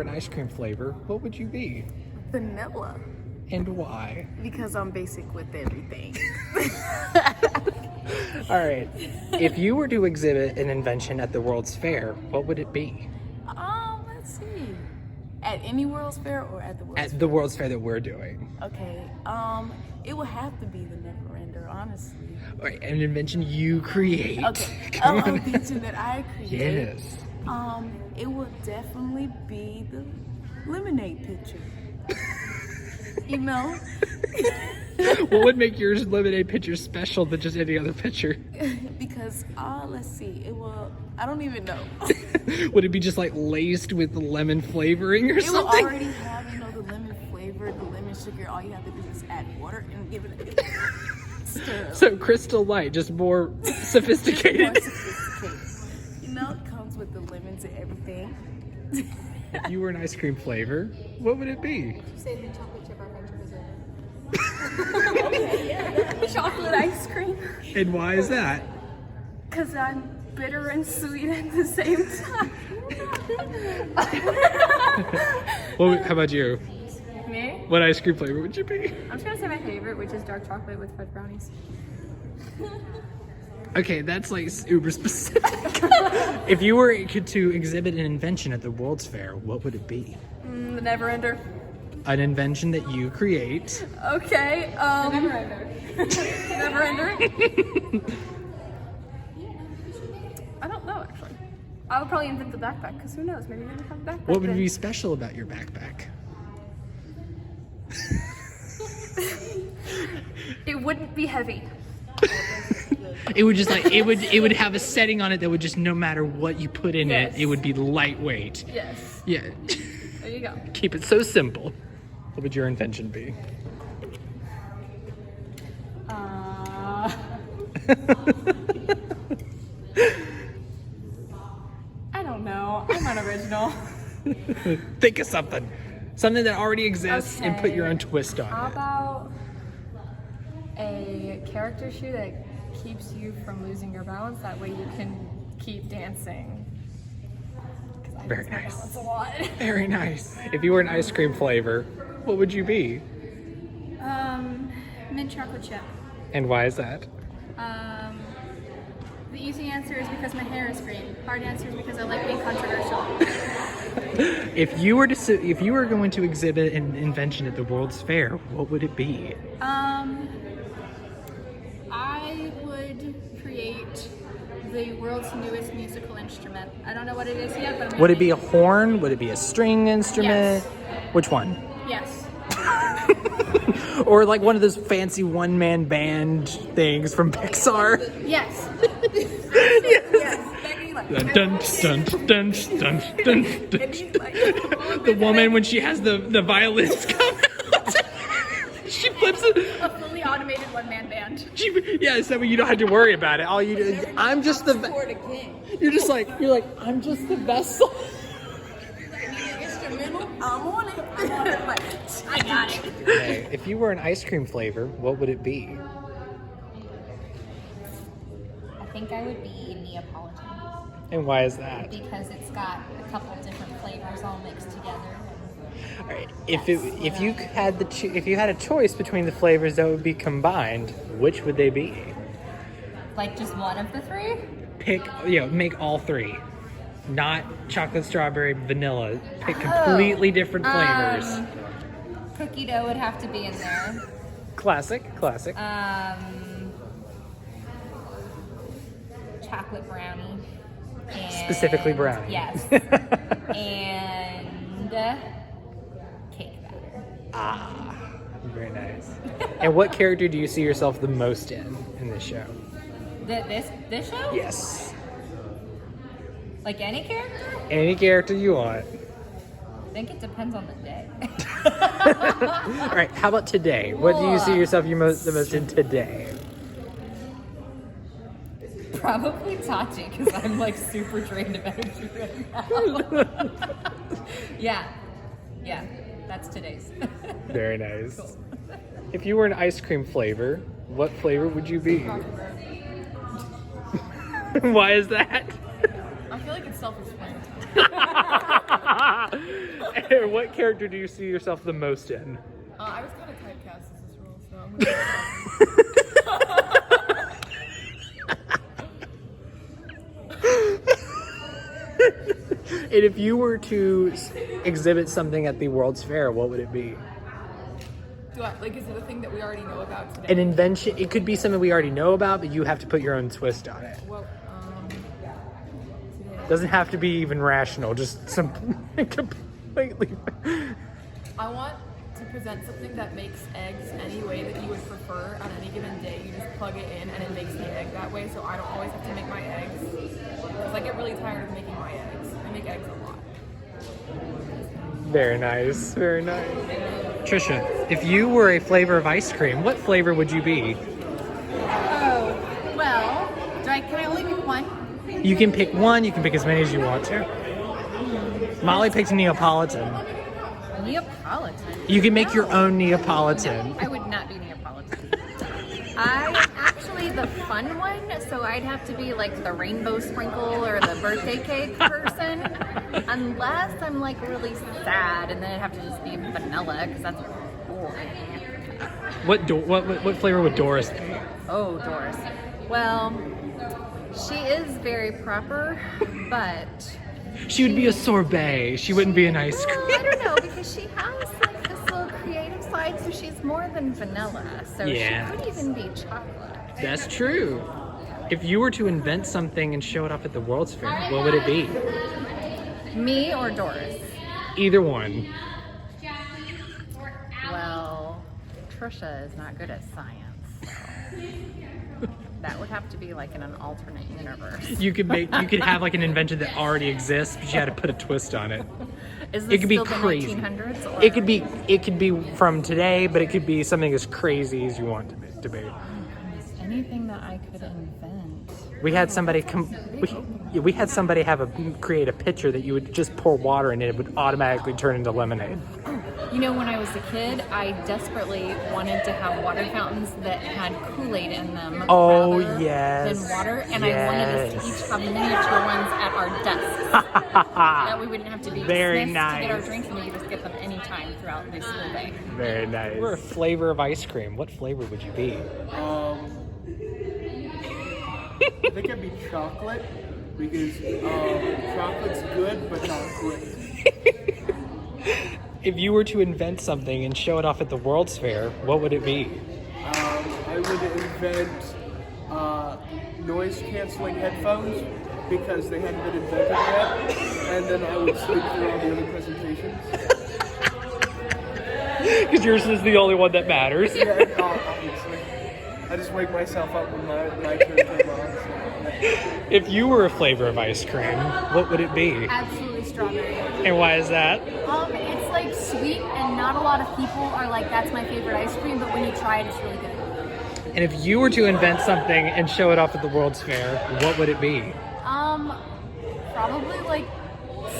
an ice cream flavor, what would you be? Vanilla. And why? Because I'm basic with everything. All right. If you were to exhibit an invention at the World's Fair, what would it be? Let's see. At any World's Fair or at the World's Fair? At the World's Fair that we're doing. Okay. It would have to be the Neverender, honestly. All right, an invention you create. Okay. An invention that I create. Yes. It would definitely be the lemonade pitcher. You know? What would make your lemonade pitcher special than just any other pitcher? Because, let's see, I don't even know. Would it be just like laced with lemon flavoring or something? It will already have, the lemon flavor, the lemon sugar. All you have to do is add water and give it a stir. So Crystal Light, just more sophisticated. More sophisticated. It comes with the lemons and everything. If you were an ice cream flavor, what would it be? You say the chocolate chip or Okay, yeah. Chocolate ice cream. And why is that? Because I'm bitter and sweet at the same time. Well, how about you? Me? What ice cream flavor would you be? I'm just gonna say my favorite, which is dark chocolate with fudge brownies. Okay, that's like uber specific. If you were to exhibit an invention at the World's Fair, what would it be? The Neverender. An invention that you create. Okay. Neverender. Neverender. I don't know actually. I would probably invent the backpack because who knows? Maybe we would have a backpack. What would then. be special about your backpack? It wouldn't be heavy. It would just it would have a setting on it that would just, no matter what you put in it would be lightweight. Yes. Yeah. There you go. Keep it so simple. What would your invention be? I don't know. I'm unoriginal. Think of something. Something that already exists and put your own twist on How it. about a character shoe that keeps you from losing your balance? That way you can keep dancing. I Very lose my nice. balance a lot. Very nice. If you were an ice cream flavor, what would you be? Mint chocolate chip. And why is that? The easy answer is because my hair is green. Hard answer is because I like being controversial. If you were going to exhibit an invention at the World's Fair, what would it be? I would create the world's newest musical instrument. I don't know what it is yet, but Would it be a horn? Would it be a string instrument? Yes. Which one? Yes. Or like one of those fancy one-man band things from Pixar? Yes. Dun, dun, dun, dun, dun, dun, dun. The woman, when she has the violins come out, she flips it. A fully automated one-man band. Yeah, so you don't have to worry about it. All you do is, I'm just the. You're like, I'm just the vessel. I'm on it. I got it. Okay, if you were an ice cream flavor, what would it be? I think I would be Neapolitan And why is that? because it's got a couple different flavors all mixed together. All right, if you had a choice between the flavors that would be combined, which would they be? Like just one of the three? Make all three. Not chocolate, strawberry, vanilla. Pick completely different flavors. Cookie dough would have to be in there. Classic. Chocolate brownie. And, Specifically brownie. Yes. And cake batter. Ah, very nice. And what character do you see yourself the most in this show? This show? Yes. Like any character? Any character you want. I think it depends on the day. All right, how about today? What do you see yourself the most in today? Probably Tati, because I'm like super drained of energy right now. Yeah, that's today's. Very nice. Cool. If you were an ice cream flavor, what flavor would you be? Why is that? I feel like it's self-explanatory. And what character do you see yourself the most in? I was kind of typecast as this role, so I'm gonna And if you were to exhibit something at the World's Fair, what would it be? do I, like, is it a thing that we already know about today? An invention. It could be something we already know about, but you have to put your own twist on it. Well, today. Doesn't have to be even rational, just some completely. I want to present something that makes eggs any way that you would prefer on any given day. You just plug it in and it makes the egg that way, so I don't always have to make my eggs. Because I get really tired of making my eggs. I make eggs a lot. Very nice, very nice. Tricia, if you were a flavor of ice cream, what flavor would you be? Oh, well, can I only pick one? You can pick one, you can pick as many as you want to. Molly picked Neapolitan. Neapolitan? You can make your own Neapolitan. I would not be Neapolitan. I'm actually the fun one, so I'd have to be like the rainbow sprinkle or the birthday cake person. Unless I'm like really sad, and then I'd have to just be vanilla, because that's boring. What flavor would Doris be? Oh, Doris. Well, she is very proper, but... She would be a sorbet. She wouldn't be an ice cream. Well, I don't know, because she has like this little creative side, so she's more than vanilla. So Yes. she could even be chocolate. That's true. If you were to invent something and show it off at the World's Fair, what would it be? Me or Doris? Either one. Well, Tricia is not good at science, so that would have to be like in an alternate universe. You could have like an invention that already exists, but you had to put a twist on it. Is this It could be still crazy. the 1900s? Or? It could be from today, but it could be something as crazy as you want to be. Anything that I could invent. We had somebody create a pitcher that you would just pour water in and it would automatically turn into lemonade. You know, when I was a kid, I desperately wanted to have water fountains that had Kool-Aid in them Oh, rather yes. than water, and Yes. I wanted us to each have miniature ones at our desks. That we wouldn't have to be Very dismissed to get our nice. drinks, and we could just get them anytime throughout the school day. Very nice. We're a flavor of ice cream. What flavor would you be? I think I'd be chocolate because chocolate's good but not great. If you were to invent something and show it off at the World's Fair, what would it be? I would invent noise canceling headphones because they hadn't been invented yet, and then I would sleep through all the other presentations. Because yours is the only one that matters. Yeah, obviously. I just wake myself up when my turn came on. So. If you were a flavor of ice cream, what would it be? Absolutely strawberry. And why is that? It's like sweet, and not a lot of people are like, that's my favorite ice cream, but when you try it, it's really good. And if you were to invent something and show it off at the World's Fair, what would it be? Probably like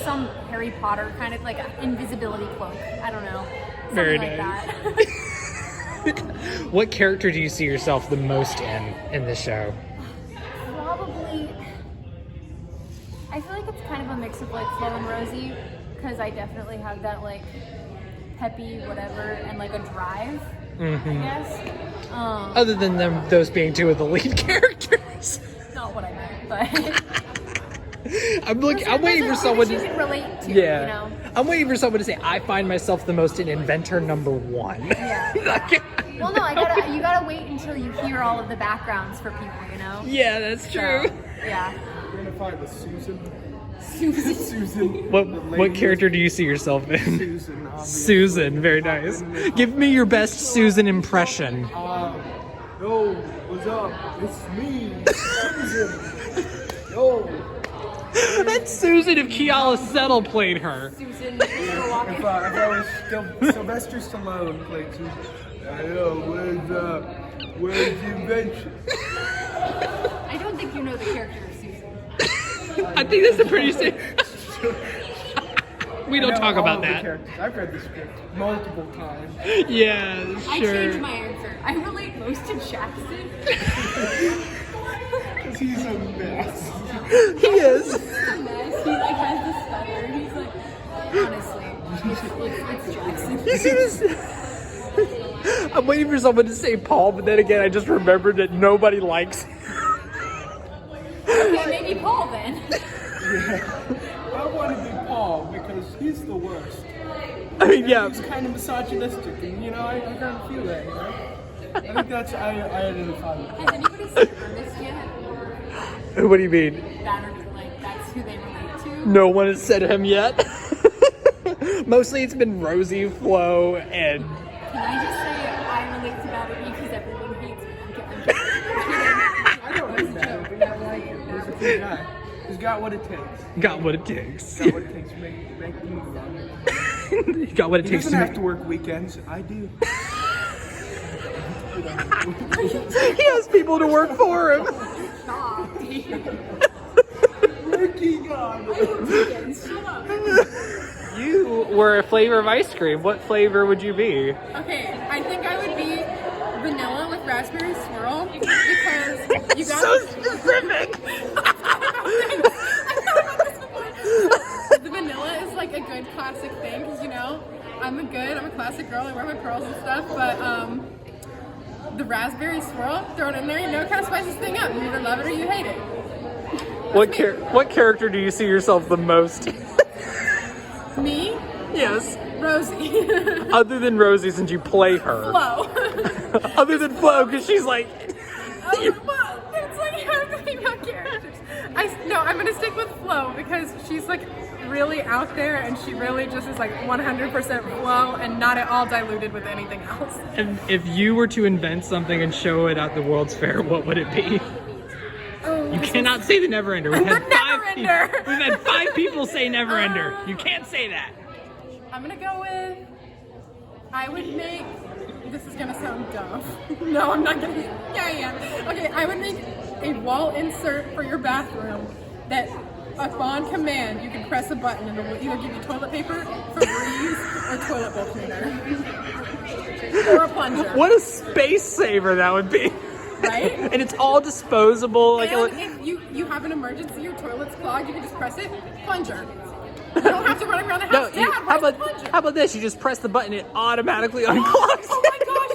some Harry Potter kind of like invisibility cloak. I don't know. Something Very like nice. that. What character do you see yourself the most in this show? Probably, I feel like it's kind of a mix of like Flo and Rosie, because I definitely have that like peppy whatever and like a drive, I guess. Other than those being two of the lead characters. Not what I meant, but I'm waiting for someone you to. can relate to, Yeah. you know? I'm waiting for someone to say, I find myself the most in inventor number one. Yeah. Well, no, you gotta wait until you hear all of the backgrounds for people, you know? Yeah, that's true. So, yeah. We're gonna find the Susan. Susan. What character do you see yourself in? Susan, obviously. Susan, very nice. Give me your best Susan impression. Yo, what's up? It's me, Susan. Yo. That's Susan if Keala Settle played her. Susan. If I was still Sylvester Stallone played Susan. Yo, where's the invention? I don't think you know the character of Susan. I think that's a pretty safe. We don't I know talk all about of the that. characters. I've read the script multiple times. Yeah, I sure. changed my answer. I relate most to Jackson. Because he's a mess. He is. He like has the stutter. see this? I'm waiting for someone to say Paul, but then again, I just remembered that nobody likes him. Okay, maybe Paul then. I want to be Paul because he's the worst. I mean, yeah. He's kind of misogynistic, and I kind of feel that, I think that's, I identify with. Has anybody seen Ernest yet? What do you mean? That's who they relate to? No one has said him yet. Mostly it's been Rosie, Flo, and... Can I just say I relate to Batterbee because everyone hates me? I don't like that, but I like him. He's a cool guy. He's got what it takes. Got what it takes. Got what it takes to make the movie on it. Got what it He takes doesn't to have to work weekends. I do. He has people to work for him. Working on it. You were a flavor of ice cream. What flavor would you be? Okay, I think I would be vanilla with raspberry swirl because you got So specific. the vanilla is like a good classic thing because I'm a classic girl. I wear my pearls and stuff, but the raspberry swirl, throw it in there. Kind of spices this thing up. You either love it or you hate it. What character do you see yourself the most? Me, Yes. Rosie. Other than Rosie, since you play her. Flo. Other than Flo, because she's like... Well, it's like half the female characters. I'm gonna stick with Flo because she's like really out there and she really just is like 100% Flo and not at all diluted with anything else. And if you were to invent something and show it at the World's Fair, what would it be? You cannot say the Neverender. We've had Neverender. 5 people say Neverender. You can't say that. I'm gonna go with. I would make. This is gonna sound dumb. No, I'm not gonna. Yeah, I am. Okay, I would make a wall insert for your bathroom that, upon command, you can press a button and it will either give you toilet paper, Febreze, or toilet bowl cleaner, or a plunger. What a space saver that would be. Right? And it's all disposable. And if you have an emergency, your toilet's clogged, you can just press it, plunger. You don't have to run around the house. Dad, where's the plunger? How about this? You just press the button, it automatically unclogs. Oh my gosh,